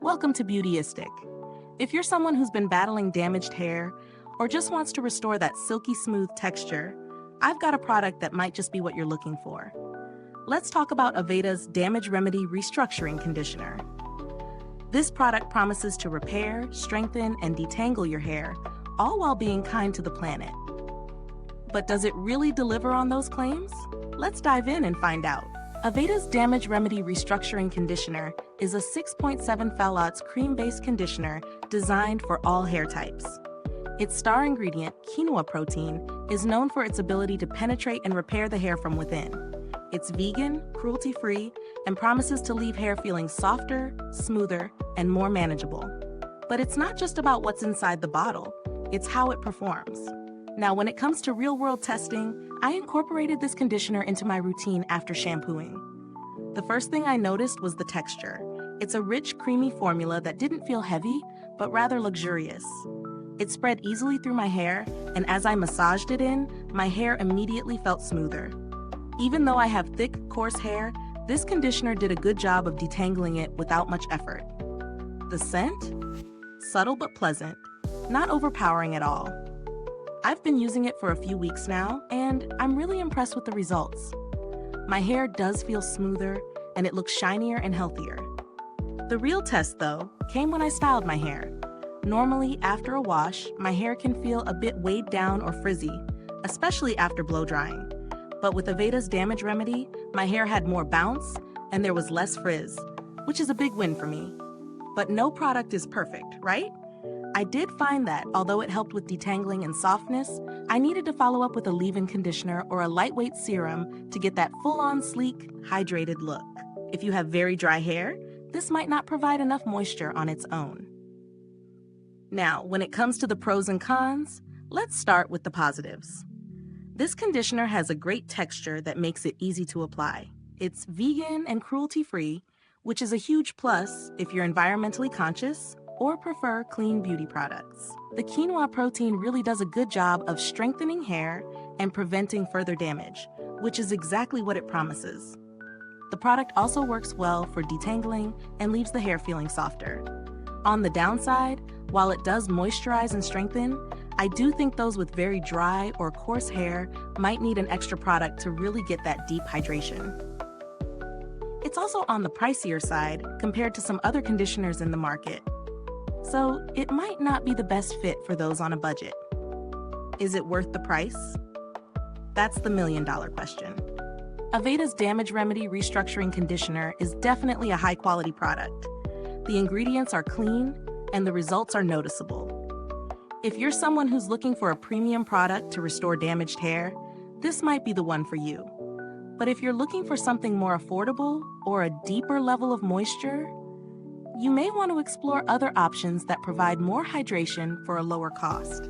Welcome to Beautyistic. If you're someone who's been battling damaged hair or just wants to restore that silky smooth texture, I've got a product that might just be what you're looking for. Let's talk about Aveda's Damage Remedy Restructuring Conditioner. This product promises to repair, strengthen, and detangle your hair, all while being kind to the planet. But does it really deliver on those claims? Let's dive in and find out. Aveda's Damage Remedy Restructuring Conditioner is a 6.7 phthalates cream-based conditioner designed for all hair types. Its star ingredient, quinoa protein, is known for its ability to penetrate and repair the hair from within. It's vegan, cruelty-free, and promises to leave hair feeling softer, smoother, and more manageable. But it's not just about what's inside the bottle, it's how it performs. Now, when it comes to real-world testing, I incorporated this conditioner into my routine after shampooing. The first thing I noticed was the texture. It's a rich, creamy formula that didn't feel heavy, but rather luxurious. It spread easily through my hair, and as I massaged it in, my hair immediately felt smoother. Even though I have thick, coarse hair, this conditioner did a good job of detangling it without much effort. The scent? Subtle but pleasant, not overpowering at all. I've been using it for a few weeks now, and I'm really impressed with the results. My hair does feel smoother, and it looks shinier and healthier. The real test, though, came when I styled my hair. Normally, after a wash, my hair can feel a bit weighed down or frizzy, especially after blow drying. But with Aveda's Damage Remedy, my hair had more bounce, and there was less frizz, which is a big win for me. But no product is perfect, right? I did find that, although it helped with detangling and softness, I needed to follow up with a leave-in conditioner or a lightweight serum to get that full-on sleek, hydrated look. If you have very dry hair, this might not provide enough moisture on its own. Now, when it comes to the pros and cons, let's start with the positives. This conditioner has a great texture that makes it easy to apply. It's vegan and cruelty-free, which is a huge plus if you're environmentally conscious or prefer clean beauty products. The quinoa protein really does a good job of strengthening hair and preventing further damage, which is exactly what it promises. The product also works well for detangling and leaves the hair feeling softer. On the downside, while it does moisturize and strengthen, I do think those with very dry or coarse hair might need an extra product to really get that deep hydration. It's also on the pricier side compared to some other conditioners in the market, so it might not be the best fit for those on a budget. Is it worth the price? That's the million-dollar question. Aveda's Damage Remedy Restructuring Conditioner is definitely a high-quality product. The ingredients are clean, and the results are noticeable. If you're someone who's looking for a premium product to restore damaged hair, this might be the one for you. But if you're looking for something more affordable or a deeper level of moisture, you may want to explore other options that provide more hydration for a lower cost.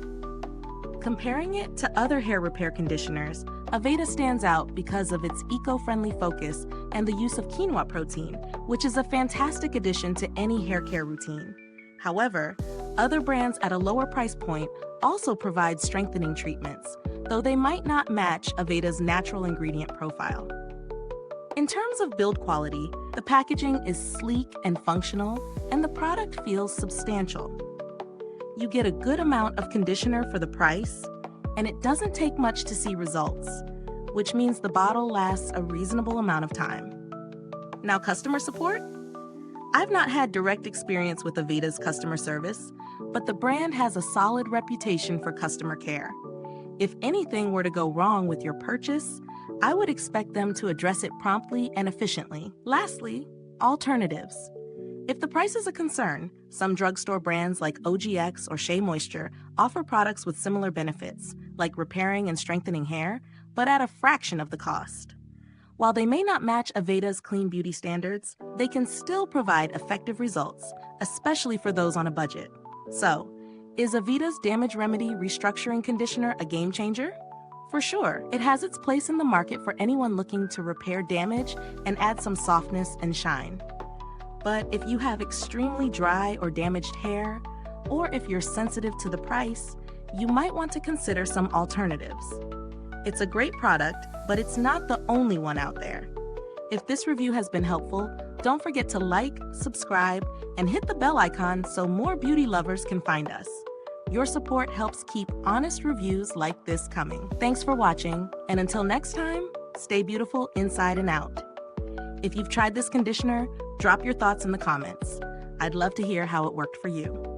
Comparing it to other hair repair conditioners, Aveda stands out because of its eco-friendly focus and the use of quinoa protein, which is a fantastic addition to any hair care routine. However, other brands at a lower price point also provide strengthening treatments, though they might not match Aveda's natural ingredient profile. In terms of build quality, the packaging is sleek and functional, and the product feels substantial. You get a good amount of conditioner for the price, and it doesn't take much to see results, which means the bottle lasts a reasonable amount of time. Now, customer support? I've not had direct experience with Aveda's customer service, but the brand has a solid reputation for customer care. If anything were to go wrong with your purchase, I would expect them to address it promptly and efficiently. Lastly, alternatives. If the price is a concern, some drugstore brands like OGX or Shea Moisture offer products with similar benefits, like repairing and strengthening hair, but at a fraction of the cost. While they may not match Aveda's clean beauty standards, they can still provide effective results, especially for those on a budget. So, is Aveda's Damage Remedy Restructuring Conditioner a game changer? For sure, it has its place in the market for anyone looking to repair damage and add some softness and shine. But if you have extremely dry or damaged hair, or if you're sensitive to the price, you might want to consider some alternatives. It's a great product, but it's not the only one out there. If this review has been helpful, don't forget to like, subscribe, and hit the bell icon so more beauty lovers can find us. Your support helps keep honest reviews like this coming. Thanks for watching, and until next time, stay beautiful inside and out. If you've tried this conditioner, drop your thoughts in the comments. I'd love to hear how it worked for you.